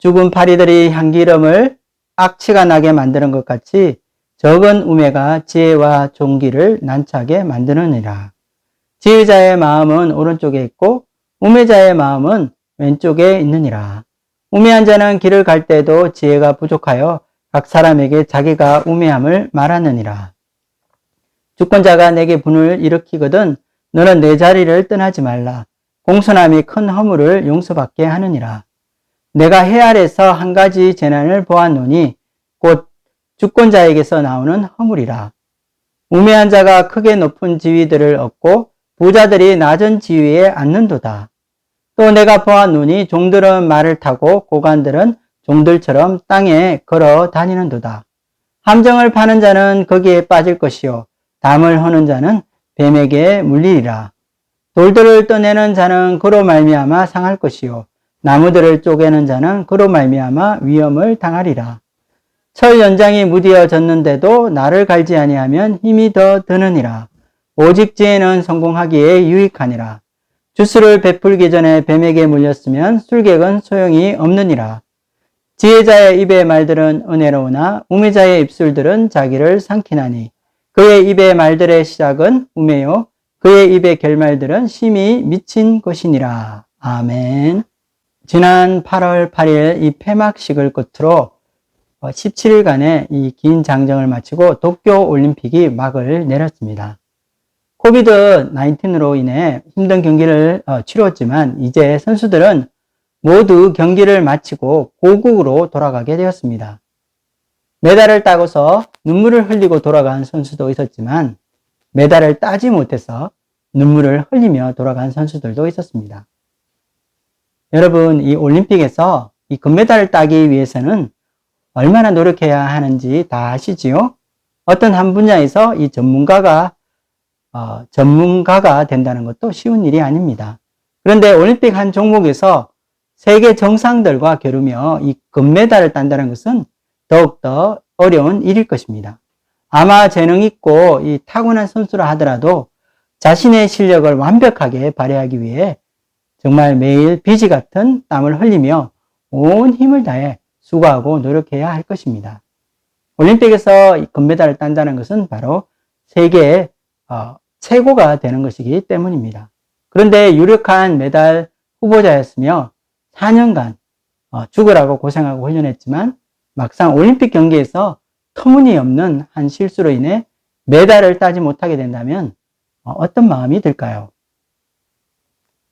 죽은 파리들이 향기름을 악취가 나게 만드는 것 같이 적은 우매가 지혜와 존귀를 난처하게 만드느니라. 지혜자의 마음은 오른쪽에 있고 우매자의 마음은 왼쪽에 있느니라. 우매한 자는 길을 갈 때도 지혜가 부족하여 각 사람에게 자기가 우매함을 말하느니라. 주권자가 내게 분을 일으키거든 너는 내 자리를 떠나지 말라. 공손함이 큰 허물을 용서받게 하느니라. 내가 해 아래서 한 가지 재난을 보았노니 곧 주권자에게서 나오는 허물이라. 우매한 자가 크게 높은 지위들을 얻고 부자들이 낮은 지위에 앉는도다. 또 내가 보았노니 종들은 말을 타고 고관들은 종들처럼 땅에 걸어 다니는도다. 함정을 파는 자는 거기에 빠질 것이요 담을 허는 자는 뱀에게 물리리라. 돌들을 떠내는 자는 그로 말미암아 상할 것이요 나무들을 쪼개는 자는 그로 말미암아 위험을 당하리라. 철 연장이 무디어졌는데도 나를 갈지 아니하면 힘이 더 드느니라. 오직 지혜는 성공하기에 유익하니라. 주스를 베풀기 전에 뱀에게 물렸으면 술객은 소용이 없느니라. 지혜자의 입의 말들은 은혜로우나 우매자의 입술들은 자기를 삼키나니 그의 입의 말들의 시작은 우매요 그의 입의 결말들은 심히 미친 것이니라. 아멘. 지난 8월 8일 이 폐막식을 끝으로 17일간의 이 긴 장정을 마치고 도쿄 올림픽이 막을 내렸습니다. 코비드-19로 인해 힘든 경기를 치렀지만 이제 선수들은 모두 경기를 마치고 고국으로 돌아가게 되었습니다. 메달을 따고서 눈물을 흘리고 돌아간 선수도 있었지만 메달을 따지 못해서 눈물을 흘리며 돌아간 선수들도 있었습니다. 여러분, 이 올림픽에서 이 금메달을 따기 위해서는 얼마나 노력해야 하는지 다 아시지요? 어떤 한 분야에서 이 전문가가 된다는 것도 쉬운 일이 아닙니다. 그런데 올림픽 한 종목에서 세계 정상들과 겨루며 이 금메달을 딴다는 것은 더욱더 어려운 일일 것입니다. 아마 재능 있고 이 타고난 선수라 하더라도 자신의 실력을 완벽하게 발휘하기 위해 정말 매일 비지 같은 땀을 흘리며 온 힘을 다해 수고하고 노력해야 할 것입니다. 올림픽에서 금메달을 딴다는 것은 바로 세계의 최고가 되는 것이기 때문입니다. 그런데 유력한 메달 후보자였으며 4년간 죽으라고 고생하고 훈련했지만 막상 올림픽 경기에서 터무니없는 한 실수로 인해 메달을 따지 못하게 된다면 어떤 마음이 들까요?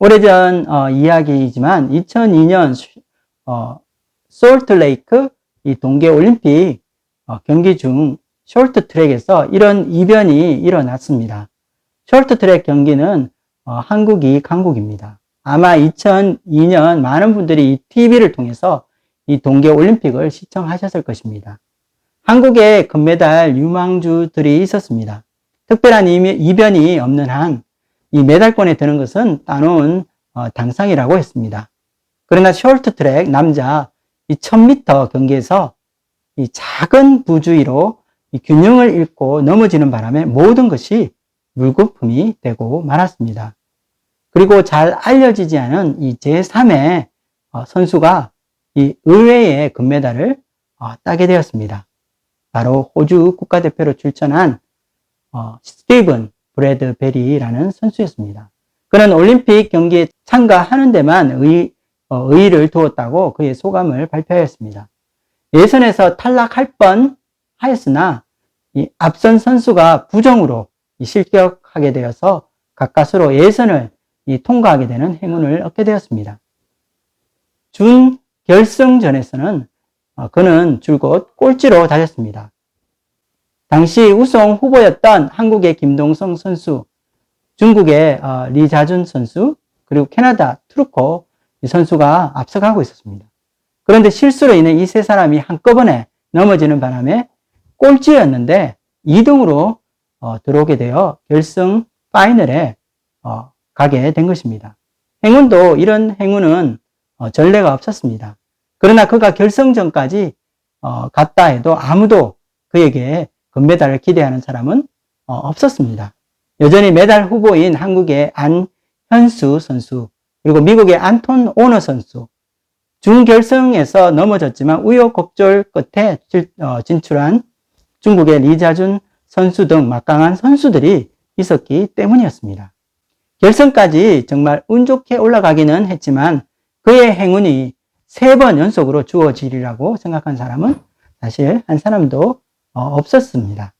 오래전 이야기이지만 2002년 솔트레이크 이 동계 올림픽 경기 중 쇼트트랙에서 이런 이변이 일어났습니다. 쇼트트랙 경기는 한국이 강국입니다. 아마 2002년 많은 분들이 이 TV를 통해서 이 동계 올림픽을 시청하셨을 것입니다. 한국에 금메달 유망주들이 있었습니다. 특별한 이변이 없는 한 이 메달권에 드는 것은 따놓은 당상이라고 했습니다. 그러나 쇼트트랙 남자 이 1000m 경기에서 이 작은 부주의로 이 균형을 잃고 넘어지는 바람에 모든 것이 물거품이 되고 말았습니다. 그리고 잘 알려지지 않은 이 제3의 선수가 이 의외의 금메달을 따게 되었습니다. 바로 호주 국가대표로 출전한 스티븐 브래드베리라는 선수였습니다. 그는 올림픽 경기에 참가하는 데만 의의를 두었다고 그의 소감을 발표하였습니다. 예선에서 탈락할 뻔 하였으나 이 앞선 선수가 부정으로 실격하게 되어서 가까스로 예선을 통과하게 되는 행운을 얻게 되었습니다. 준 결승전에서는 그는 줄곧 꼴찌로 달렸습니다. 당시 우승 후보였던 한국의 김동성 선수, 중국의 리자준 선수, 그리고 캐나다 트루코 선수가 앞서가고 있었습니다. 그런데 실수로 인해 이 세 사람이 한꺼번에 넘어지는 바람에 꼴찌였는데 2등으로 들어오게 되어 결승 파이널에 가게 된 것입니다. 행운도 이런 행운은 전례가 없었습니다. 그러나 그가 결승전까지 갔다 해도 아무도 그에게 금메달을 기대하는 사람은 없었습니다. 여전히 메달 후보인 한국의 안현수 선수, 그리고 미국의 안톤 오너 선수, 준결승에서 넘어졌지만 우여곡절 끝에 진출한 중국의 리자준 선수 등 막강한 선수들이 있었기 때문이었습니다. 결승까지 정말 운 좋게 올라가기는 했지만 그의 행운이 3번 연속으로 주어지리라고 생각한 사람은 사실 한 사람도 없었습니다.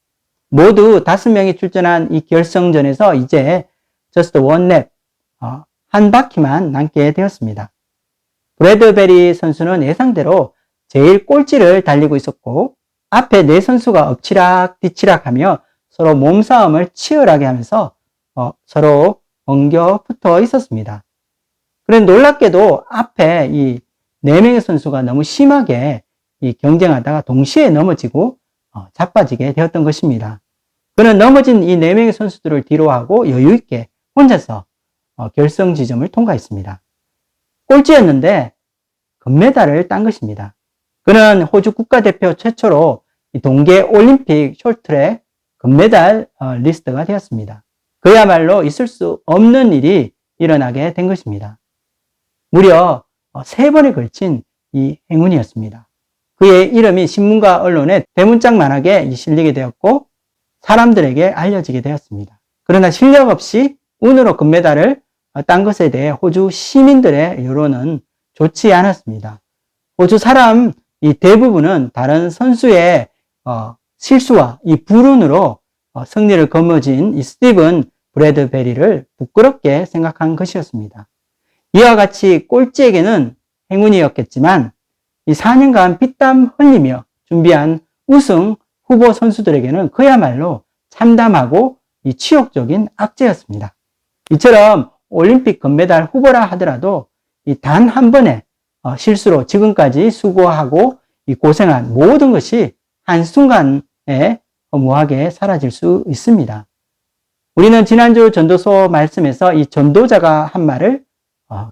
모두 5명이 출전한 이 결승전에서 이제 just one lap, 한 바퀴만 남게 되었습니다. 브래드베리 선수는 예상대로 제일 꼴찌를 달리고 있었고 앞에 4선수가 엎치락 뒤치락 하며 서로 몸싸움을 치열하게 하면서 서로 엉겨 붙어 있었습니다. 그런데 놀랍게도 앞에 이 4명의 선수가 너무 심하게 이 경쟁하다가 동시에 넘어지고 자빠지게 되었던 것입니다. 그는 넘어진 이 4명의 선수들을 뒤로하고 여유있게 혼자서 결승 지점을 통과했습니다. 꼴찌였는데 금메달을 딴 것입니다. 그는 호주 국가대표 최초로 동계 올림픽 숏트랙 금메달 리스트가 되었습니다. 그야말로 있을 수 없는 일이 일어나게 된 것입니다. 무려 3번에 걸친 이 행운이었습니다. 그의 이름이 신문과 언론에 대문짝만하게 실리게 되었고 사람들에게 알려지게 되었습니다. 그러나 실력 없이 운으로 금메달을 딴 것에 대해 호주 시민들의 여론은 좋지 않았습니다. 호주 사람 이 대부분은 다른 선수의 실수와 이 불운으로 승리를 거머쥔 이 스티븐 브래드베리를 부끄럽게 생각한 것이었습니다. 이와 같이 꼴찌에게는 행운이었겠지만 이 4년간 피땀 흘리며 준비한 우승 후보 선수들에게는 그야말로 참담하고 이 치욕적인 악재였습니다. 이처럼 올림픽 금메달 후보라 하더라도 이 단 한 번의 실수로 지금까지 수고하고 이 고생한 모든 것이 한순간에 허무하게 사라질 수 있습니다. 우리는 지난주 전도서 말씀에서 이 전도자가 한 말을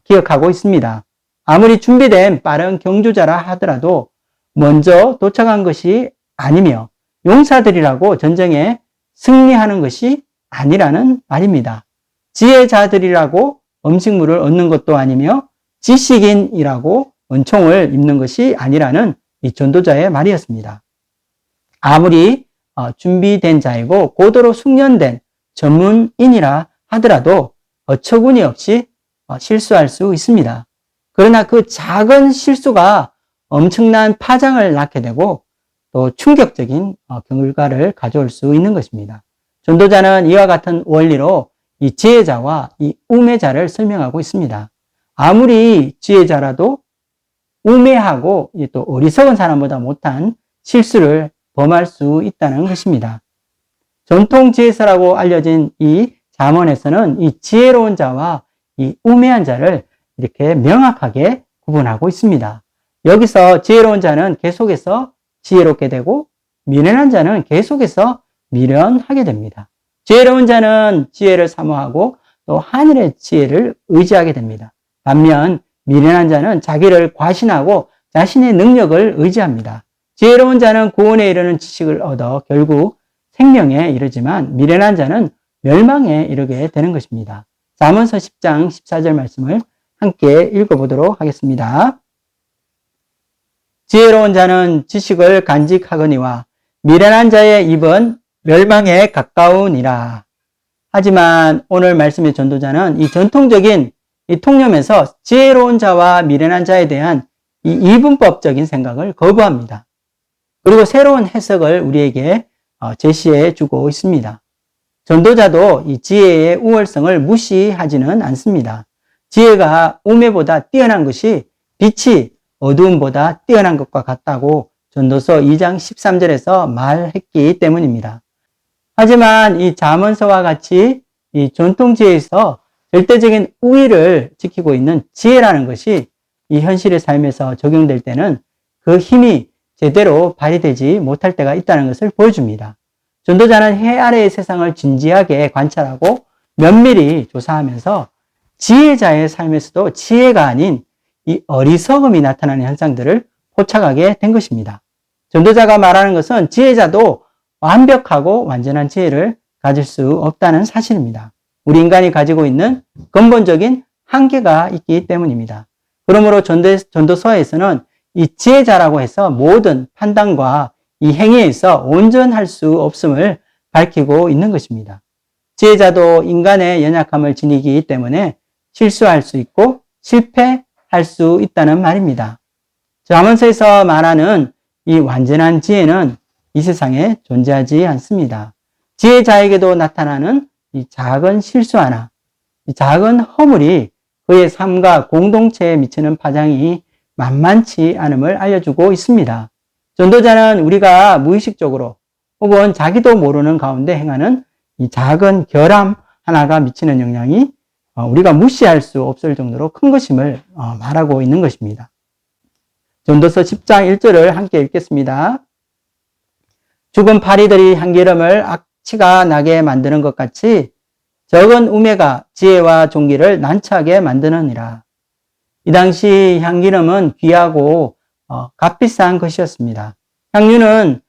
기억하고 있습니다. 아무리 준비된 빠른 경주자라 하더라도 먼저 도착한 것이 아니며 용사들이라고 전쟁에 승리하는 것이 아니라는 말입니다. 지혜자들이라고 음식물을 얻는 것도 아니며 지식인이라고 은총을 입는 것이 아니라는 이 전도자의 말이었습니다. 아무리 준비된 자이고 고도로 숙련된 전문인이라 하더라도 어처구니 없이 실수할 수 있습니다. 그러나 그 작은 실수가 엄청난 파장을 낳게 되고 또 충격적인 결과를 가져올 수 있는 것입니다. 전도자는 이와 같은 원리로 이 지혜자와 이 우매자를 설명하고 있습니다. 아무리 지혜자라도 우매하고 또 어리석은 사람보다 못한 실수를 범할 수 있다는 것입니다. 전통 지혜서라고 알려진 이 잠언에서는 이 지혜로운 자와 이 우매한 자를 이렇게 명확하게 구분하고 있습니다. 여기서 지혜로운 자는 계속해서 지혜롭게 되고 미련한 자는 계속해서 미련하게 됩니다. 지혜로운 자는 지혜를 사모하고 또 하늘의 지혜를 의지하게 됩니다. 반면 미련한 자는 자기를 과신하고 자신의 능력을 의지합니다. 지혜로운 자는 구원에 이르는 지식을 얻어 결국 생명에 이르지만 미련한 자는 멸망에 이르게 되는 것입니다. 잠언서 10장 14절 말씀을 함께 읽어보도록 하겠습니다. 지혜로운 자는 지식을 간직하거니와 미련한 자의 입은 멸망에 가까우니라. 하지만 오늘 말씀의 전도자는 이 전통적인 이 통념에서 지혜로운 자와 미련한 자에 대한 이 이분법적인 생각을 거부합니다. 그리고 새로운 해석을 우리에게 제시해 주고 있습니다. 전도자도 이 지혜의 우월성을 무시하지는 않습니다. 지혜가 우매보다 뛰어난 것이 빛이 어두움보다 뛰어난 것과 같다고 전도서 2장 13절에서 말했기 때문입니다. 하지만 이 잠언서와 같이 이 전통지혜에서 절대적인 우위를 지키고 있는 지혜라는 것이 이 현실의 삶에서 적용될 때는 그 힘이 제대로 발휘되지 못할 때가 있다는 것을 보여줍니다. 전도자는 해 아래의 세상을 진지하게 관찰하고 면밀히 조사하면서 지혜자의 삶에서도 지혜가 아닌 이 어리석음이 나타나는 현상들을 포착하게 된 것입니다. 전도자가 말하는 것은 지혜자도 완벽하고 완전한 지혜를 가질 수 없다는 사실입니다. 우리 인간이 가지고 있는 근본적인 한계가 있기 때문입니다. 그러므로 전도서에서는 이 지혜자라고 해서 모든 판단과 이 행위에 있어 온전할 수 없음을 밝히고 있는 것입니다. 지혜자도 인간의 연약함을 지니기 때문에 실수할 수 있고 실패할 수 있다는 말입니다. 잠언서에서 말하는 이 완전한 지혜는 이 세상에 존재하지 않습니다. 지혜자에게도 나타나는 이 작은 실수 하나, 이 작은 허물이 그의 삶과 공동체에 미치는 파장이 만만치 않음을 알려주고 있습니다. 전도자는 우리가 무의식적으로 혹은 자기도 모르는 가운데 행하는 이 작은 결함 하나가 미치는 영향이 우리가 무시할 수 없을 정도로 큰 것임을 말하고 있는 것입니다. 전도서 10장 1절을 함께 읽겠습니다. 죽은 파리들이 향기름을 악취가 나게 만드는 것 같이 적은 우매가 지혜와 종기를 난처하게 만드느니라. 이 당시 향기름은 귀하고 값비싼 것이었습니다. 향유는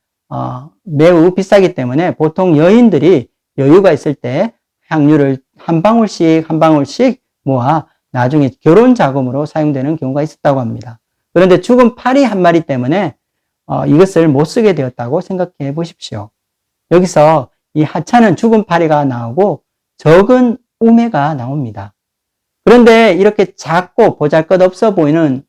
매우 비싸기 때문에 보통 여인들이 여유가 있을 때 향유를 한 방울씩 한 방울씩 모아 나중에 결혼 자금으로 사용되는 경우가 있었다고 합니다. 그런데 죽은 파리 한 마리 때문에 이것을 못 쓰게 되었다고 생각해 보십시오. 여기서 이 하찮은 죽은 파리가 나오고 적은 우매가 나옵니다. 그런데 이렇게 작고 보잘것없어 보이는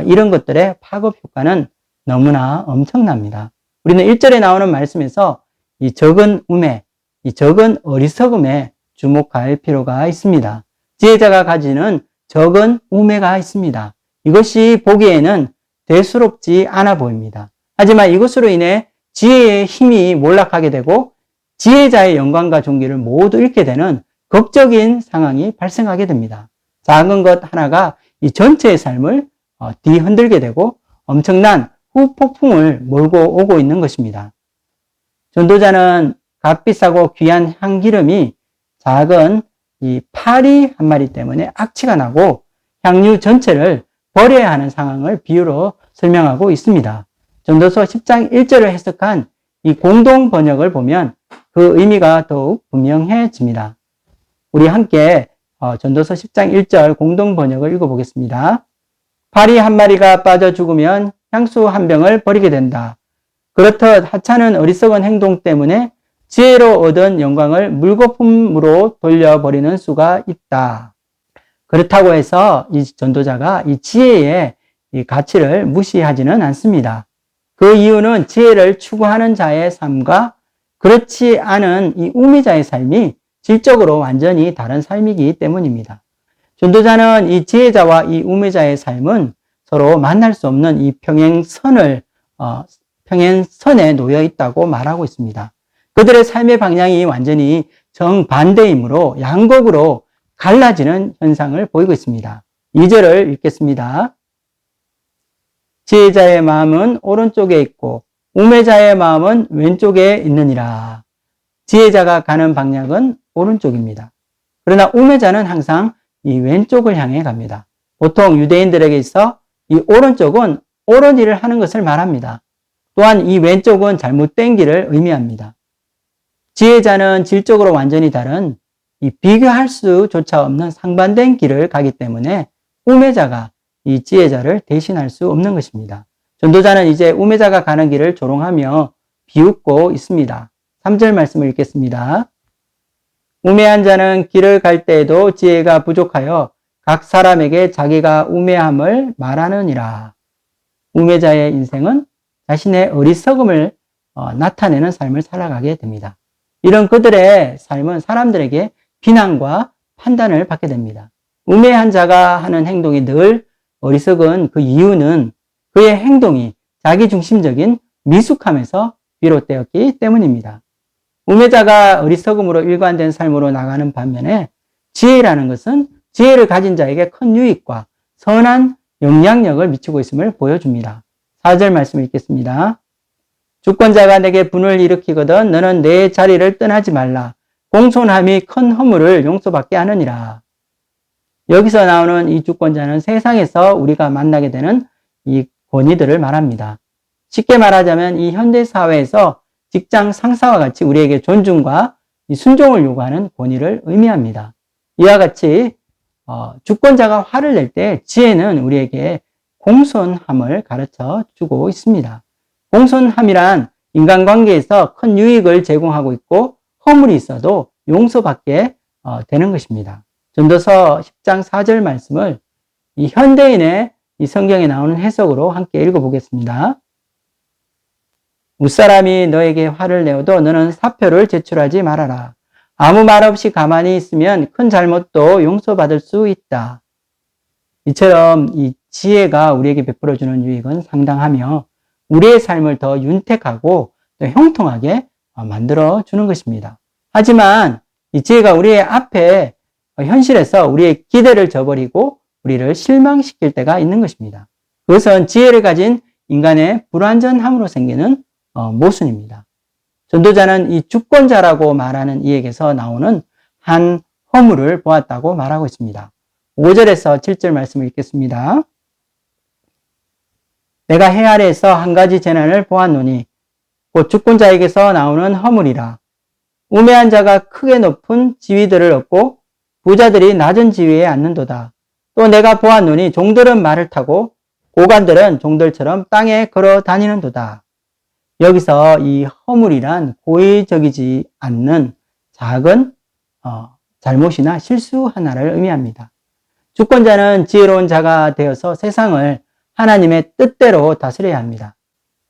이런 것들의 파급 효과는 너무나 엄청납니다. 우리는 1절에 나오는 말씀에서 이 적은 우매, 이 적은 어리석음에 주목할 필요가 있습니다. 지혜자가 가지는 적은 우매가 있습니다. 이것이 보기에는 대수롭지 않아 보입니다. 하지만 이것으로 인해 지혜의 힘이 몰락하게 되고 지혜자의 영광과 존귀를 모두 잃게 되는 극적인 상황이 발생하게 됩니다. 작은 것 하나가 이 전체의 삶을 뒤흔들게 되고 엄청난 후폭풍을 몰고 오고 있는 것입니다. 전도자는 값비싸고 귀한 향기름이 작은 이 파리 한 마리 때문에 악취가 나고 향유 전체를 버려야 하는 상황을 비유로 설명하고 있습니다. 전도서 10장 1절을 해석한 이 공동 번역을 보면 그 의미가 더욱 분명해집니다. 우리 함께 전도서 10장 1절 공동 번역을 읽어보겠습니다. 파리 한 마리가 빠져 죽으면 향수 한 병을 버리게 된다. 그렇듯 하찮은 어리석은 행동 때문에 지혜로 얻은 영광을 물거품으로 돌려버리는 수가 있다. 그렇다고 해서 이 전도자가 이 지혜의 이 가치를 무시하지는 않습니다. 그 이유는 지혜를 추구하는 자의 삶과 그렇지 않은 이 우미자의 삶이 질적으로 완전히 다른 삶이기 때문입니다. 전도자는 이 지혜자와 이 우미자의 삶은 서로 만날 수 없는 이 평행선에 놓여 있다고 말하고 있습니다. 그들의 삶의 방향이 완전히 정반대이므로 양극으로 갈라지는 현상을 보이고 있습니다. 2절을 읽겠습니다. 지혜자의 마음은 오른쪽에 있고 우매자의 마음은 왼쪽에 있느니라. 지혜자가 가는 방향은 오른쪽입니다. 그러나 우매자는 항상 이 왼쪽을 향해 갑니다. 보통 유대인들에게 있어 이 오른쪽은 옳은 일을 하는 것을 말합니다. 또한 이 왼쪽은 잘못된 길을 의미합니다. 지혜자는 질적으로 완전히 다른 이 비교할 수조차 없는 상반된 길을 가기 때문에 우매자가 이 지혜자를 대신할 수 없는 것입니다. 전도자는 이제 우매자가 가는 길을 조롱하며 비웃고 있습니다. 3절 말씀을 읽겠습니다. 우매한 자는 길을 갈 때에도 지혜가 부족하여 각 사람에게 자기가 우매함을 말하느니라. 우매자의 인생은 자신의 어리석음을 나타내는 삶을 살아가게 됩니다. 이런 그들의 삶은 사람들에게 비난과 판단을 받게 됩니다. 우매한 자가 하는 행동이 늘 어리석은 그 이유는 그의 행동이 자기중심적인 미숙함에서 비롯되었기 때문입니다. 우매자가 어리석음으로 일관된 삶으로 나가는 반면에 지혜라는 것은 지혜를 가진 자에게 큰 유익과 선한 영향력을 미치고 있음을 보여줍니다. 4절 말씀 읽겠습니다. 주권자가 내게 분을 일으키거든 너는 내 자리를 떠나지 말라. 공손함이 큰 허물을 용서받게 하느니라. 여기서 나오는 이 주권자는 세상에서 우리가 만나게 되는 이 권위들을 말합니다. 쉽게 말하자면 이 현대사회에서 직장 상사와 같이 우리에게 존중과 이 순종을 요구하는 권위를 의미합니다. 이와 같이 주권자가 화를 낼 때 지혜는 우리에게 공손함을 가르쳐 주고 있습니다. 공손함이란 인간관계에서 큰 유익을 제공하고 있고 허물이 있어도 용서받게 되는 것입니다. 전도서 10장 4절 말씀을 이 현대인의 이 성경에 나오는 해석으로 함께 읽어보겠습니다. 웃사람이 너에게 화를 내어도 너는 사표를 제출하지 말아라. 아무 말 없이 가만히 있으면 큰 잘못도 용서받을 수 있다. 이처럼 이 지혜가 우리에게 베풀어주는 유익은 상당하며 우리의 삶을 더 윤택하고 또 형통하게 만들어주는 것입니다. 하지만 이 지혜가 우리의 앞에 현실에서 우리의 기대를 저버리고 우리를 실망시킬 때가 있는 것입니다. 그것은 지혜를 가진 인간의 불완전함으로 생기는 모순입니다. 전도자는 이 주권자라고 말하는 이에게서 나오는 한 허물을 보았다고 말하고 있습니다. 5절에서 7절 말씀을 읽겠습니다. 내가 해 아래에서 한 가지 재난을 보았노니 곧 주권자에게서 나오는 허물이라. 우매한 자가 크게 높은 지위들을 얻고 부자들이 낮은 지위에 앉는도다. 또 내가 보았노니 종들은 말을 타고 고관들은 종들처럼 땅에 걸어 다니는도다. 여기서 이 허물이란 고의적이지 않는 작은 잘못이나 실수 하나를 의미합니다. 주권자는 지혜로운 자가 되어서 세상을 하나님의 뜻대로 다스려야 합니다.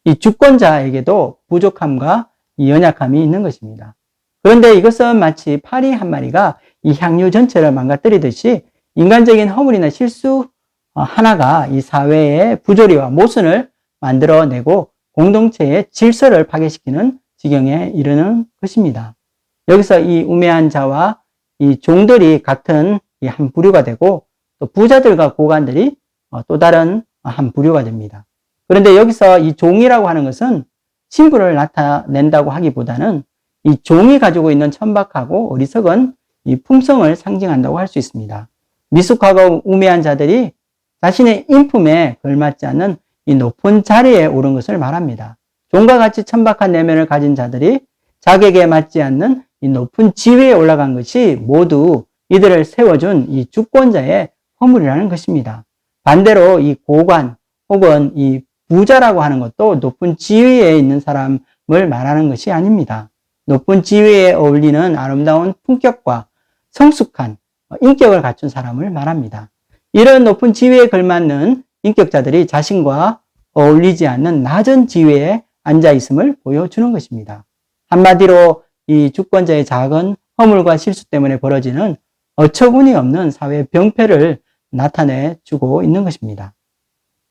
이 주권자에게도 부족함과 연약함이 있는 것입니다. 그런데 이것은 마치 파리 한 마리가 이 향유 전체를 망가뜨리듯이 인간적인 허물이나 실수 하나가 이 사회의 부조리와 모순을 만들어내고 공동체의 질서를 파괴시키는 지경에 이르는 것입니다. 여기서 이 우매한 자와 이 종들이 같은 이 한 부류가 되고 또 부자들과 고관들이 또 다른 한 부류가 됩니다. 그런데 여기서 이 종이라고 하는 것은 신분을 나타낸다고 하기보다는 이 종이 가지고 있는 천박하고 어리석은 이 품성을 상징한다고 할 수 있습니다. 미숙하고 우매한 자들이 자신의 인품에 걸맞지 않는 이 높은 자리에 오른 것을 말합니다. 종과 같이 천박한 내면을 가진 자들이 자격에 맞지 않는 이 높은 지위에 올라간 것이 모두 이들을 세워준 이 주권자의 허물이라는 것입니다. 반대로 이 고관 혹은 이 부자라고 하는 것도 높은 지위에 있는 사람을 말하는 것이 아닙니다. 높은 지위에 어울리는 아름다운 품격과 성숙한 인격을 갖춘 사람을 말합니다. 이런 높은 지위에 걸맞는 인격자들이 자신과 어울리지 않는 낮은 지위에 앉아 있음을 보여주는 것입니다. 한마디로 이 주권자의 작은 허물과 실수 때문에 벌어지는 어처구니 없는 사회 병폐를 나타내 주고 있는 것입니다.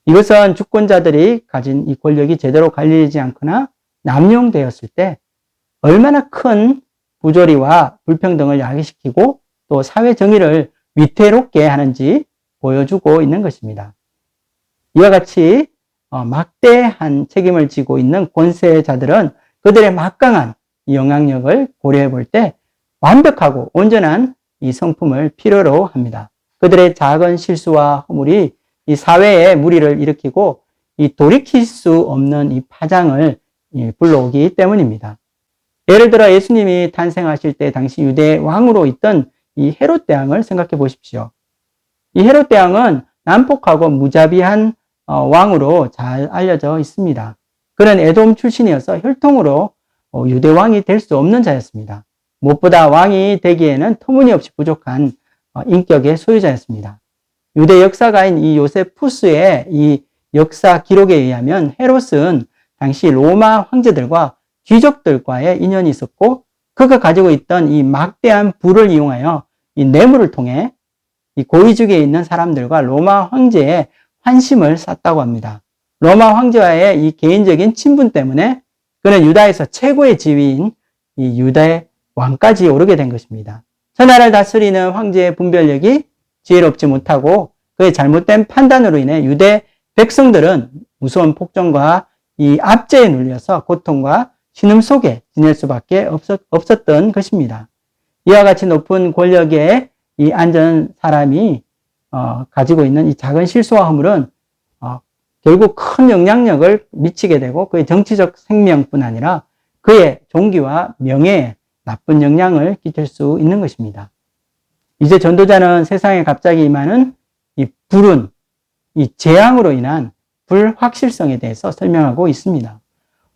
이것은 주권자들이 가진 이 권력이 제대로 관리되지 않거나 남용되었을 때 얼마나 큰 부조리와 불평등을 야기시키고 또 사회 정의를 위태롭게 하는지 보여주고 있는 것입니다. 이와 같이 막대한 책임을 지고 있는 권세자들은 그들의 막강한 영향력을 고려해 볼 때 완벽하고 온전한 이 성품을 필요로 합니다. 그들의 작은 실수와 허물이 이 사회에 무리를 일으키고 이 돌이킬 수 없는 이 파장을 불러오기 때문입니다. 예를 들어 예수님이 탄생하실 때 당시 유대 왕으로 있던 이 헤롯 대왕을 생각해 보십시오. 이 헤롯 대왕은 난폭하고 무자비한 왕으로 잘 알려져 있습니다. 그는 에돔 출신이어서 혈통으로 유대 왕이 될 수 없는 자였습니다. 무엇보다 왕이 되기에는 터무니없이 부족한 인격의 소유자였습니다. 유대 역사가인 이 요세푸스의 이 역사 기록에 의하면 헤롯은 당시 로마 황제들과 귀족들과의 인연이 있었고 그가 가지고 있던 이 막대한 부를 이용하여 이 뇌물을 통해 이 고위직에 있는 사람들과 로마 황제의 환심을 샀다고 합니다. 로마 황제와의 이 개인적인 친분 때문에 그는 유다에서 최고의 지위인 이 유다의 왕까지 오르게 된 것입니다. 천하를 다스리는 황제의 분별력이 지혜롭지 못하고 그의 잘못된 판단으로 인해 유대 백성들은 무서운 폭정과 이 압제에 눌려서 고통과 신음 속에 지낼 수밖에 없었던 것입니다. 이와 같이 높은 권력에 이 앉은 사람이 가지고 있는 이 작은 실수와 허물은 결국 큰 영향력을 미치게 되고 그의 정치적 생명뿐 아니라 그의 종기와 명예에 나쁜 영향을 끼칠 수 있는 것입니다. 이제 전도자는 세상에 갑자기 임하는 이 불운, 이 재앙으로 인한 불확실성에 대해서 설명하고 있습니다.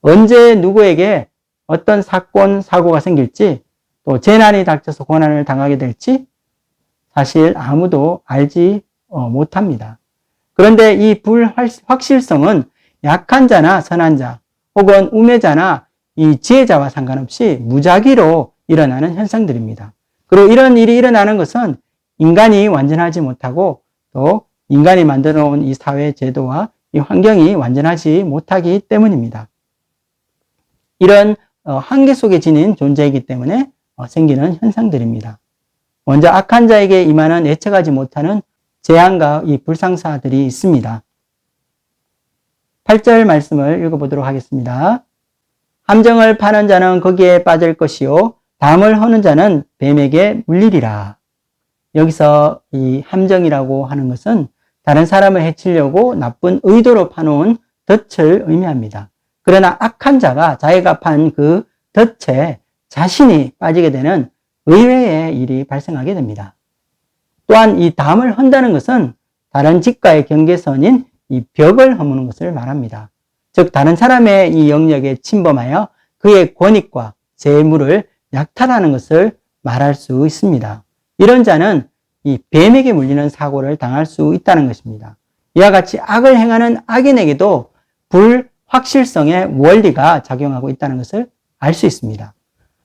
언제 누구에게 어떤 사건, 사고가 생길지, 또 재난이 닥쳐서 고난을 당하게 될지 사실 아무도 알지 못합니다. 그런데 이 불확실성은 약한 자나 선한 자, 혹은 우매자나 이 지혜자와 상관없이 무작위로 일어나는 현상들입니다. 그리고 이런 일이 일어나는 것은 인간이 완전하지 못하고 또 인간이 만들어 놓은 이 사회 제도와 이 환경이 완전하지 못하기 때문입니다. 이런 한계 속에 지닌 존재이기 때문에 생기는 현상들입니다. 먼저 악한 자에게 임하는 예측하지 못하는 재앙과 이 불상사들이 있습니다. 8절 말씀을 읽어보도록 하겠습니다. 함정을 파는 자는 거기에 빠질 것이요 담을 허는 자는 뱀에게 물리리라. 여기서 이 함정이라고 하는 것은 다른 사람을 해치려고 나쁜 의도로 파놓은 덫을 의미합니다. 그러나 악한 자가 자기가 판 그 덫에 자신이 빠지게 되는 의외의 일이 발생하게 됩니다. 또한 이 담을 헌다는 것은 다른 직과의 경계선인 이 벽을 허무는 것을 말합니다. 즉 다른 사람의 이 영역에 침범하여 그의 권익과 재물을 약탈하는 것을 말할 수 있습니다. 이런 자는 이 뱀에게 물리는 사고를 당할 수 있다는 것입니다. 이와 같이 악을 행하는 악인에게도 불확실성의 원리가 작용하고 있다는 것을 알 수 있습니다.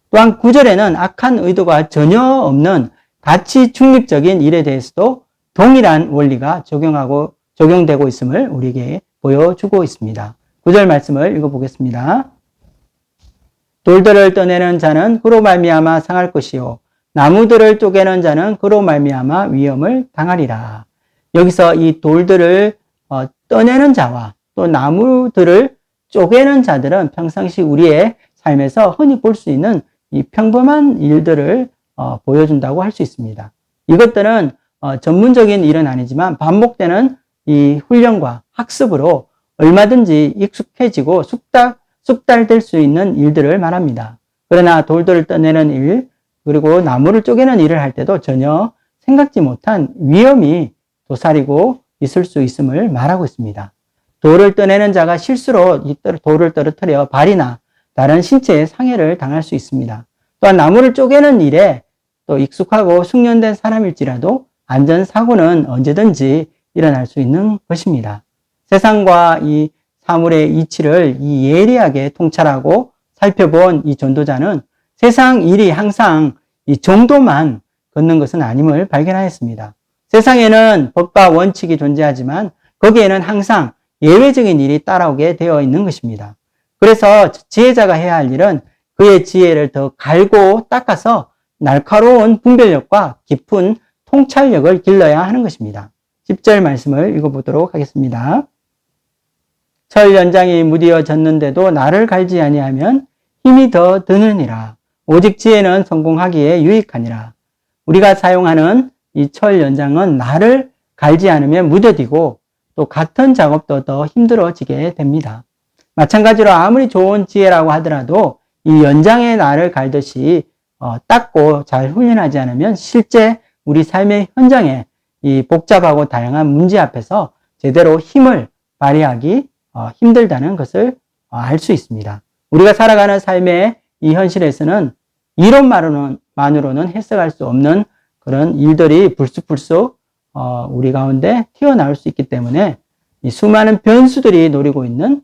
또한 9절에는 악한 의도가 전혀 없는 가치 중립적인 일에 대해서도 동일한 원리가 적용되고 있음을 우리에게 보여주고 있습니다. 9절 말씀을 읽어보겠습니다. 돌들을 떠내는 자는 그로 말미암아 상할 것이요 나무들을 쪼개는 자는 그로 말미암아 위험을 당하리라. 여기서 이 돌들을 떠내는 자와 또 나무들을 쪼개는 자들은 평상시 우리의 삶에서 흔히 볼 수 있는 이 평범한 일들을 보여준다고 할 수 있습니다. 이것들은 전문적인 일은 아니지만 반복되는 이 훈련과 학습으로 얼마든지 익숙해지고 숙달될 수 있는 일들을 말합니다. 그러나 돌들을 떠내는 일, 그리고 나무를 쪼개는 일을 할 때도 전혀 생각지 못한 위험이 도사리고 있을 수 있음을 말하고 있습니다. 돌을 떠내는 자가 실수로 이 돌을 떨어뜨려 발이나 다른 신체에 상해를 당할 수 있습니다. 또한 나무를 쪼개는 일에 또 익숙하고 숙련된 사람일지라도 안전사고는 언제든지 일어날 수 있는 것입니다. 세상과 이 사물의 이치를 예리하게 통찰하고 살펴본 이 전도자는 세상 일이 항상 이 정도만 걷는 것은 아님을 발견하였습니다. 세상에는 법과 원칙이 존재하지만 거기에는 항상 예외적인 일이 따라오게 되어 있는 것입니다. 그래서 지혜자가 해야 할 일은 그의 지혜를 더 갈고 닦아서 날카로운 분별력과 깊은 통찰력을 길러야 하는 것입니다. 10절 말씀을 읽어보도록 하겠습니다. 철 연장이 무디어졌는데도 나를 갈지 아니하면 힘이 더 드느니라. 오직 지혜는 성공하기에 유익하니라. 우리가 사용하는 이 철 연장은 나를 갈지 않으면 무뎌지고 또 같은 작업도 더 힘들어지게 됩니다. 마찬가지로 아무리 좋은 지혜라고 하더라도 이 연장의 나를 갈듯이 닦고 잘 훈련하지 않으면 실제 우리 삶의 현장에 이 복잡하고 다양한 문제 앞에서 제대로 힘을 발휘하기 힘들다는 것을 알 수 있습니다. 우리가 살아가는 삶의 이 현실에서는 이론만으로는 해석할 수 없는 그런 일들이 불쑥불쑥 우리 가운데 튀어나올 수 있기 때문에 이 수많은 변수들이 노리고 있는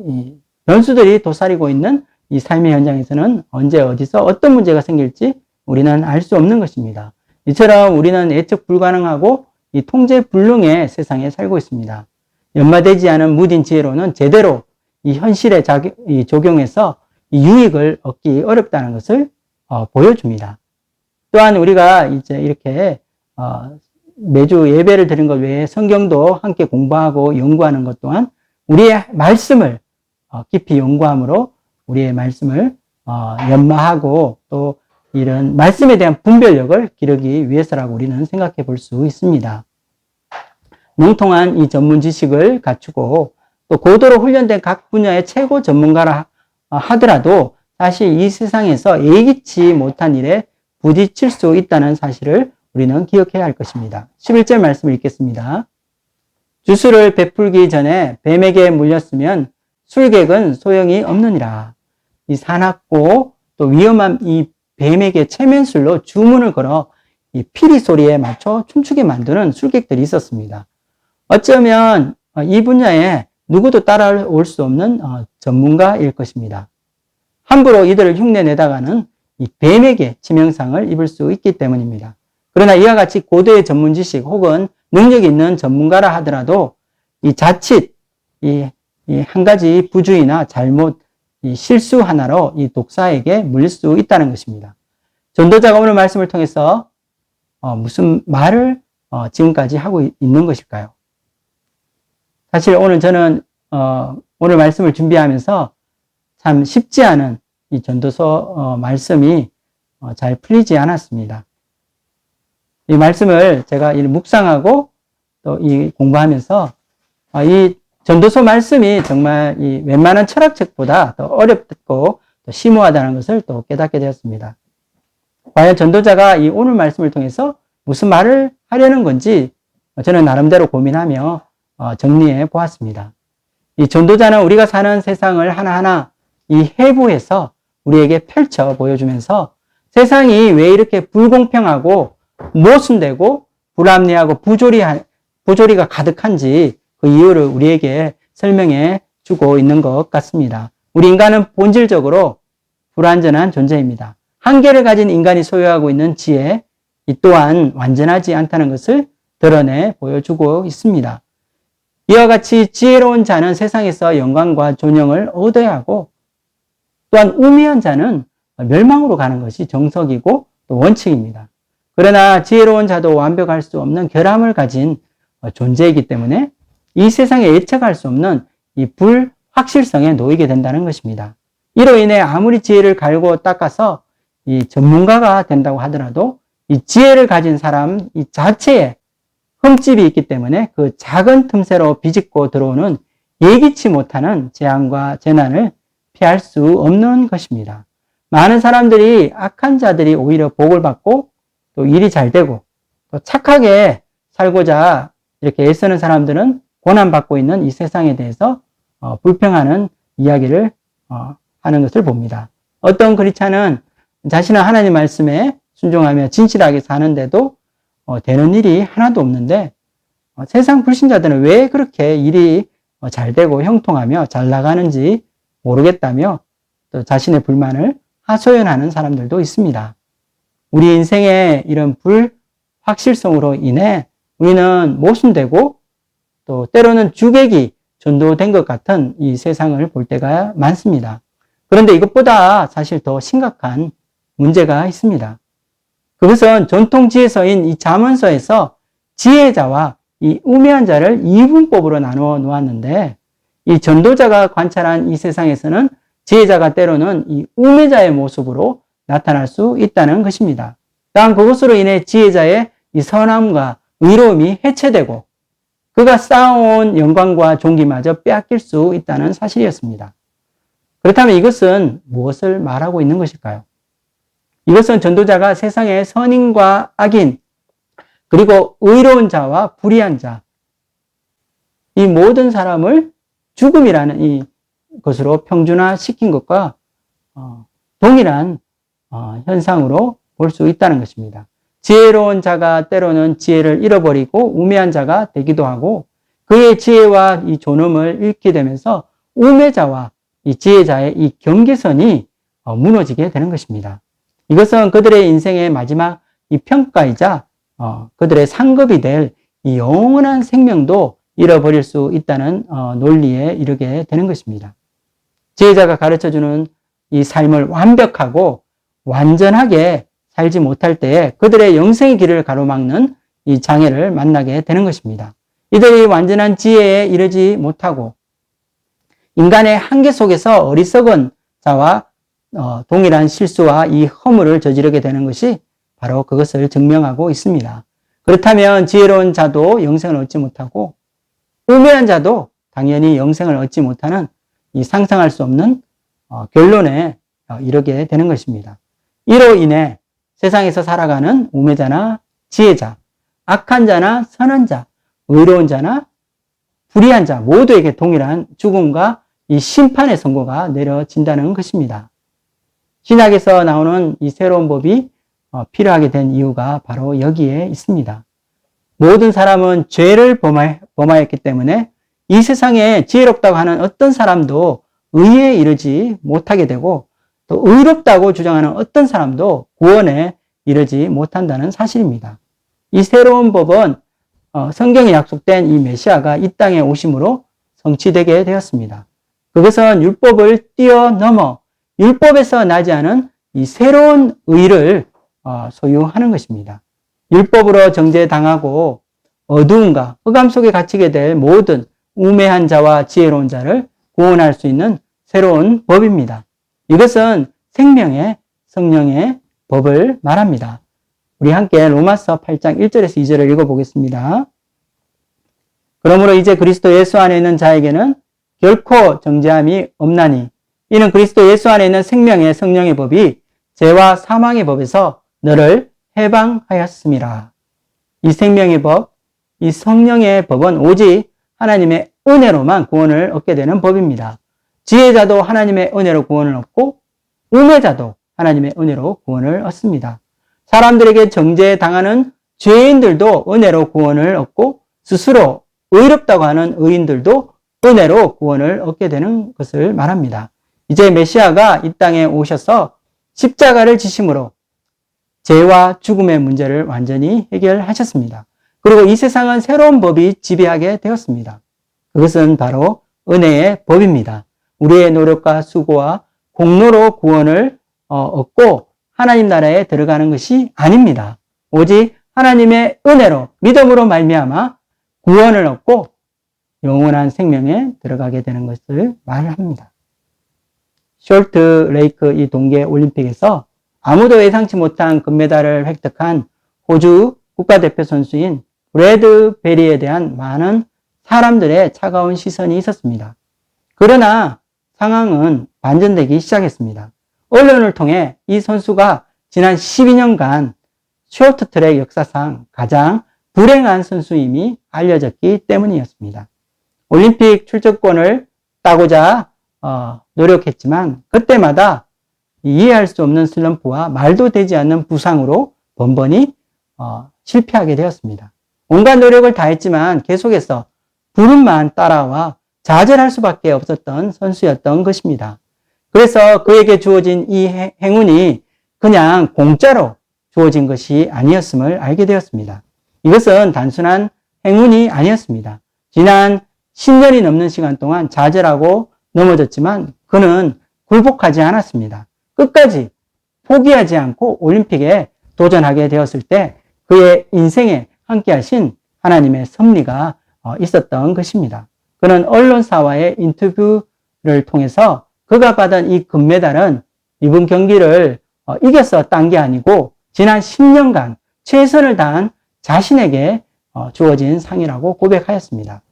이 변수들이 도사리고 있는 이 삶의 현장에서는 언제 어디서 어떤 문제가 생길지 우리는 알 수 없는 것입니다. 이처럼 우리는 예측 불가능하고 이 통제 불능의 세상에 살고 있습니다. 연마되지 않은 무딘 지혜로는 제대로 이 현실에 적용해서 이 유익을 얻기 어렵다는 것을 보여줍니다. 또한 우리가 이제 이렇게 매주 예배를 드린 것 외에 성경도 함께 공부하고 연구하는 것 또한 우리의 말씀을 깊이 연구함으로 우리의 말씀을 연마하고 또 이런 말씀에 대한 분별력을 기르기 위해서라고 우리는 생각해 볼 수 있습니다. 뭉통한 이 전문 지식을 갖추고 또 고도로 훈련된 각 분야의 최고 전문가라 하더라도 사실 이 세상에서 예기치 못한 일에 부딪힐 수 있다는 사실을 우리는 기억해야 할 것입니다. 11절 말씀을 읽겠습니다. 주술을 베풀기 전에 뱀에게 물렸으면 술객은 소용이 없느니라. 이 사납고 또 위험한 이 뱀에게 체면술로 주문을 걸어 이 피리 소리에 맞춰 춤추게 만드는 술객들이 있었습니다. 어쩌면 이 분야에 누구도 따라올 수 없는 전문가일 것입니다. 함부로 이들을 흉내내다가는 이 뱀에게 치명상을 입을 수 있기 때문입니다. 그러나 이와 같이 고도의 전문 지식 혹은 능력이 있는 전문가라 하더라도 이 자칫 이 한 가지 부주의나 잘못, 이 실수 하나로 이 독사에게 물릴 수 있다는 것입니다. 전도자가 오늘 말씀을 통해서 무슨 말을 지금까지 하고 있는 것일까요? 사실 오늘 저는 오늘 말씀을 준비하면서 참 쉽지 않은 이 전도서 말씀이 잘 풀리지 않았습니다. 이 말씀을 제가 묵상하고 또 이 공부하면서 이 전도서 말씀이 정말 이 웬만한 철학책보다 더 어렵고 또 심오하다는 것을 또 깨닫게 되었습니다. 과연 전도자가 이 오늘 말씀을 통해서 무슨 말을 하려는 건지 저는 나름대로 고민하며 정리해 보았습니다. 이 전도자는 우리가 사는 세상을 하나하나 이 해부해서 우리에게 펼쳐 보여주면서 세상이 왜 이렇게 불공평하고 모순되고 불합리하고 부조리가 가득한지 그 이유를 우리에게 설명해 주고 있는 것 같습니다. 우리 인간은 본질적으로 불완전한 존재입니다. 한계를 가진 인간이 소유하고 있는 지혜, 이 또한 완전하지 않다는 것을 드러내 보여주고 있습니다. 이와 같이 지혜로운 자는 세상에서 영광과 존영을 얻어야 하고 또한 우매한 자는 멸망으로 가는 것이 정석이고 또 원칙입니다. 그러나 지혜로운 자도 완벽할 수 없는 결함을 가진 존재이기 때문에 이 세상에 예측할 수 없는 이 불확실성에 놓이게 된다는 것입니다. 이로 인해 아무리 지혜를 갈고 닦아서 이 전문가가 된다고 하더라도 이 지혜를 가진 사람 이 자체에 흠집이 있기 때문에 그 작은 틈새로 비집고 들어오는 예기치 못하는 재앙과 재난을 피할 수 없는 것입니다. 많은 사람들이 악한 자들이 오히려 복을 받고 또 일이 잘 되고 또 착하게 살고자 이렇게 애쓰는 사람들은 고난받고 있는 이 세상에 대해서 불평하는 이야기를 하는 것을 봅니다. 어떤 크리스찬은 자신은 하나님 말씀에 순종하며 진실하게 사는데도 되는 일이 하나도 없는데 세상 불신자들은 왜 그렇게 일이 잘 되고 형통하며 잘 나가는지 모르겠다며 또 자신의 불만을 하소연하는 사람들도 있습니다. 우리 인생의 이런 불확실성으로 인해 우리는 모순되고 또 때로는 주객이 전도된 것 같은 이 세상을 볼 때가 많습니다. 그런데 이것보다 사실 더 심각한 문제가 있습니다. 그것은 전통 지혜서인 이 잠언서에서 지혜자와 이 우매한 자를 이분법으로 나누어 놓았는데 이 전도자가 관찰한 이 세상에서는 지혜자가 때로는 이 우매자의 모습으로 나타날 수 있다는 것입니다. 또한 그것으로 인해 지혜자의 이 선함과 의로움이 해체되고 그가 쌓아온 영광과 존귀마저 빼앗길 수 있다는 사실이었습니다. 그렇다면 이것은 무엇을 말하고 있는 것일까요? 이것은 전도자가 세상의 선인과 악인, 그리고 의로운 자와 불의한 자, 이 모든 사람을 죽음이라는 이 것으로 평준화시킨 것과 동일한 현상으로 볼 수 있다는 것입니다. 지혜로운 자가 때로는 지혜를 잃어버리고 우매한 자가 되기도 하고 그의 지혜와 이 존엄을 잃게 되면서 우매자와 이 지혜자의 이 경계선이 무너지게 되는 것입니다. 이것은 그들의 인생의 마지막 이 평가이자 그들의 상급이 될 이 영원한 생명도 잃어버릴 수 있다는 논리에 이르게 되는 것입니다. 지혜자가 가르쳐주는 이 삶을 완벽하고 완전하게 살지 못할 때에 그들의 영생의 길을 가로막는 이 장애를 만나게 되는 것입니다. 이들이 완전한 지혜에 이르지 못하고 인간의 한계 속에서 어리석은 자와 동일한 실수와 이 허물을 저지르게 되는 것이 바로 그것을 증명하고 있습니다. 그렇다면 지혜로운 자도 영생을 얻지 못하고 우매한 자도 당연히 영생을 얻지 못하는 이 상상할 수 없는 결론에 이르게 되는 것입니다. 이로 인해 세상에서 살아가는 우매자나 지혜자, 악한 자나 선한 자, 의로운 자나 불의한 자 모두에게 동일한 죽음과 이 심판의 선고가 내려진다는 것입니다. 신약에서 나오는 이 새로운 법이 필요하게 된 이유가 바로 여기에 있습니다. 모든 사람은 죄를 범하였기 때문에 이 세상에 지혜롭다고 하는 어떤 사람도 의에 이르지 못하게 되고 또 의롭다고 주장하는 어떤 사람도 구원에 이르지 못한다는 사실입니다. 이 새로운 법은 성경에 약속된 이 메시아가 이 땅에 오심으로 성취되게 되었습니다. 그것은 율법을 뛰어넘어 율법에서 나지 않은 이 새로운 의를 소유하는 것입니다. 율법으로 정죄당하고 어두움과 흑암 속에 갇히게 될 모든 우매한 자와 지혜로운 자를 구원할 수 있는 새로운 법입니다. 이것은 생명의 성령의 법을 말합니다. 우리 함께 로마서 8장 1절에서 2절을 읽어보겠습니다. 그러므로 이제 그리스도 예수 안에 있는 자에게는 결코 정죄함이 없나니 이는 그리스도 예수 안에 있는 생명의 성령의 법이 죄와 사망의 법에서 너를 해방하였음이라. 이 생명의 법, 이 성령의 법은 오직 하나님의 은혜로만 구원을 얻게 되는 법입니다. 지혜자도 하나님의 은혜로 구원을 얻고 우매자도 하나님의 은혜로 구원을 얻습니다. 사람들에게 정죄당하는 죄인들도 은혜로 구원을 얻고 스스로 의롭다고 하는 의인들도 은혜로 구원을 얻게 되는 것을 말합니다. 이제 메시아가 이 땅에 오셔서 십자가를 지심으로 죄와 죽음의 문제를 완전히 해결하셨습니다. 그리고 이 세상은 새로운 법이 지배하게 되었습니다. 그것은 바로 은혜의 법입니다. 우리의 노력과 수고와 공로로 구원을 얻고 하나님 나라에 들어가는 것이 아닙니다. 오직 하나님의 은혜로 믿음으로 말미암아 구원을 얻고 영원한 생명에 들어가게 되는 것을 말합니다. 숄트 레이크 이 동계 올림픽에서 아무도 예상치 못한 금메달을 획득한 호주 국가대표 선수인 브래드 베리에 대한 많은 사람들의 차가운 시선이 있었습니다. 그러나 상황은 반전되기 시작했습니다. 언론을 통해 이 선수가 지난 12년간 쇼트트랙 역사상 가장 불행한 선수임이 알려졌기 때문이었습니다. 올림픽 출전권을 따고자 노력했지만 그때마다 이해할 수 없는 슬럼프와 말도 되지 않는 부상으로 번번이 실패하게 되었습니다. 온갖 노력을 다했지만 계속해서 부름만 따라와 좌절할 수밖에 없었던 선수였던 것입니다. 그래서 그에게 주어진 이 행운이 그냥 공짜로 주어진 것이 아니었음을 알게 되었습니다. 이것은 단순한 행운이 아니었습니다. 지난 10년이 넘는 시간 동안 좌절하고 넘어졌지만 그는 굴복하지 않았습니다. 끝까지 포기하지 않고 올림픽에 도전하게 되었을 때 그의 인생에 함께 하신 하나님의 섭리가 있었던 것입니다. 그는 언론사와의 인터뷰를 통해서 그가 받은 이 금메달은 이번 경기를 이겨서 딴 게 아니고 지난 10년간 최선을 다한 자신에게 주어진 상이라고 고백하였습니다.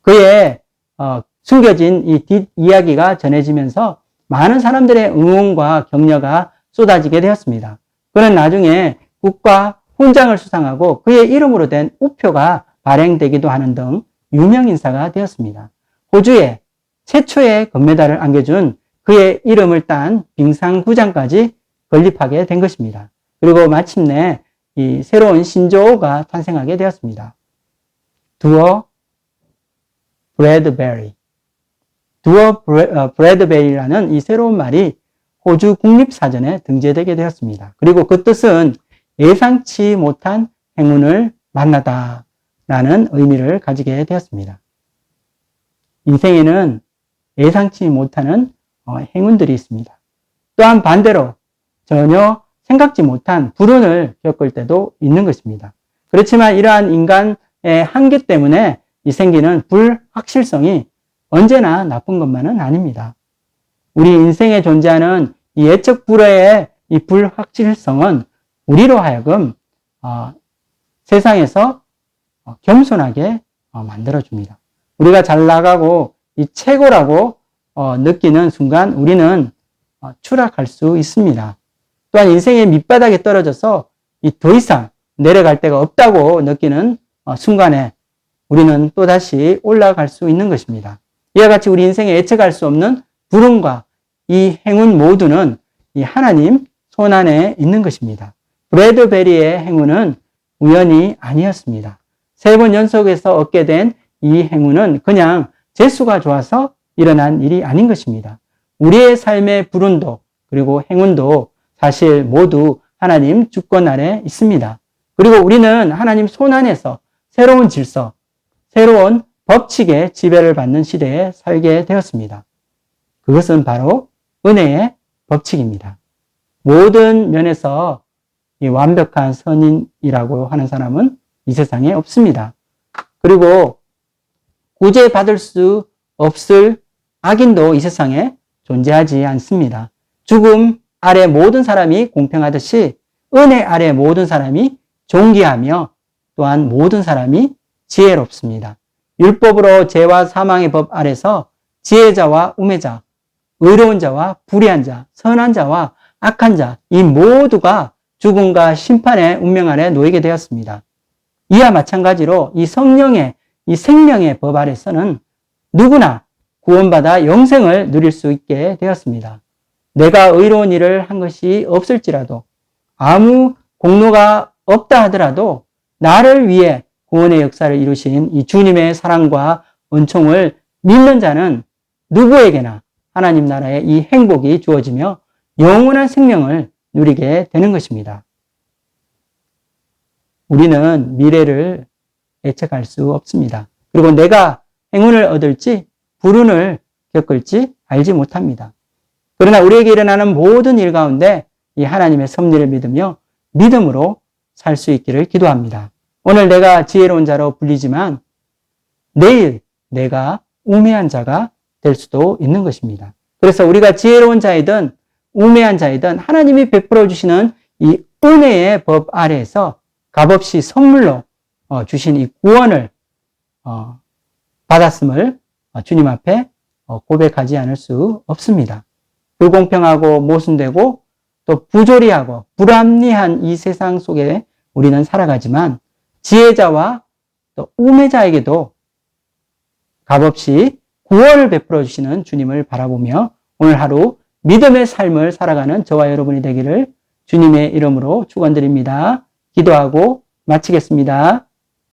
그의 숨겨진 이 뒷이야기가 전해지면서 많은 사람들의 응원과 격려가 쏟아지게 되었습니다. 그는 나중에 국가 훈장을 수상하고 그의 이름으로 된 우표가 발행되기도 하는 등 유명 인사가 되었습니다. 호주에 최초의 금메달을 안겨준 그의 이름을 딴 빙상구장까지 건립하게 된 것입니다. 그리고 마침내 이 새로운 신조어가 탄생하게 되었습니다. 두어 브래드베리. 두어 브래드베리라는 이 새로운 말이 호주 국립사전에 등재되게 되었습니다. 그리고 그 뜻은 예상치 못한 행운을 만나다 라는 의미를 가지게 되었습니다. 인생에는 예상치 못하는 행운들이 있습니다. 또한 반대로 전혀 생각지 못한 불운을 겪을 때도 있는 것입니다. 그렇지만 이러한 인간의 한계 때문에 생기는 불확실성이 언제나 나쁜 것만은 아닙니다. 우리 인생에 존재하는 이 예측 불허의 이 불확실성은 우리로 하여금 세상에서 겸손하게 만들어줍니다. 우리가 잘 나가고 이 최고라고 느끼는 순간 우리는 추락할 수 있습니다. 또한 인생의 밑바닥에 떨어져서 더 이상 내려갈 데가 없다고 느끼는 순간에 우리는 또다시 올라갈 수 있는 것입니다. 이와 같이 우리 인생에 예측할 수 없는 불운과 이 행운 모두는 이 하나님 손 안에 있는 것입니다. 브래드베리의 행운은 우연이 아니었습니다. 3번 연속해서 얻게 된 이 행운은 그냥 재수가 좋아서 일어난 일이 아닌 것입니다. 우리의 삶의 불운도 그리고 행운도 사실 모두 하나님 주권 아래 있습니다. 그리고 우리는 하나님 손 안에서 새로운 질서, 새로운 법칙의 지배를 받는 시대에 살게 되었습니다. 그것은 바로 은혜의 법칙입니다. 모든 면에서 이 완벽한 선인이라고 하는 사람은 이 세상에 없습니다. 그리고 구제받을 수 없을 악인도 이 세상에 존재하지 않습니다. 죽음 아래 모든 사람이 공평하듯이 은혜 아래 모든 사람이 존귀하며 또한 모든 사람이 지혜롭습니다. 율법으로 죄와 사망의 법 아래서 지혜자와 우매자, 의로운 자와 불의한 자, 선한 자와 악한 자, 이 모두가 죽음과 심판의 운명 아래 놓이게 되었습니다. 이와 마찬가지로 이 성령의, 이 생명의 법 아래서는 누구나 구원받아 영생을 누릴 수 있게 되었습니다. 내가 의로운 일을 한 것이 없을지라도 아무 공로가 없다 하더라도 나를 위해 구원의 역사를 이루신 이 주님의 사랑과 은총을 믿는 자는 누구에게나 하나님 나라의 이 행복이 주어지며 영원한 생명을 누리게 되는 것입니다. 우리는 미래를 예측할 수 없습니다. 그리고 내가 행운을 얻을지 불운을 겪을지 알지 못합니다. 그러나 우리에게 일어나는 모든 일 가운데 이 하나님의 섭리를 믿으며 믿음으로 살 수 있기를 기도합니다. 오늘 내가 지혜로운 자로 불리지만 내일 내가 우매한 자가 될 수도 있는 것입니다. 그래서 우리가 지혜로운 자이든 우매한 자이든 하나님이 베풀어 주시는 이 은혜의 법 아래에서 값없이 선물로 주신 이 구원을 받았음을 주님 앞에 고백하지 않을 수 없습니다. 불공평하고 모순되고 또 부조리하고 불합리한 이 세상 속에 우리는 살아가지만 지혜자와 또 우매자에게도 값없이 구원을 베풀어 주시는 주님을 바라보며 오늘 하루 믿음의 삶을 살아가는 저와 여러분이 되기를 주님의 이름으로 축원드립니다. 기도하고 마치겠습니다.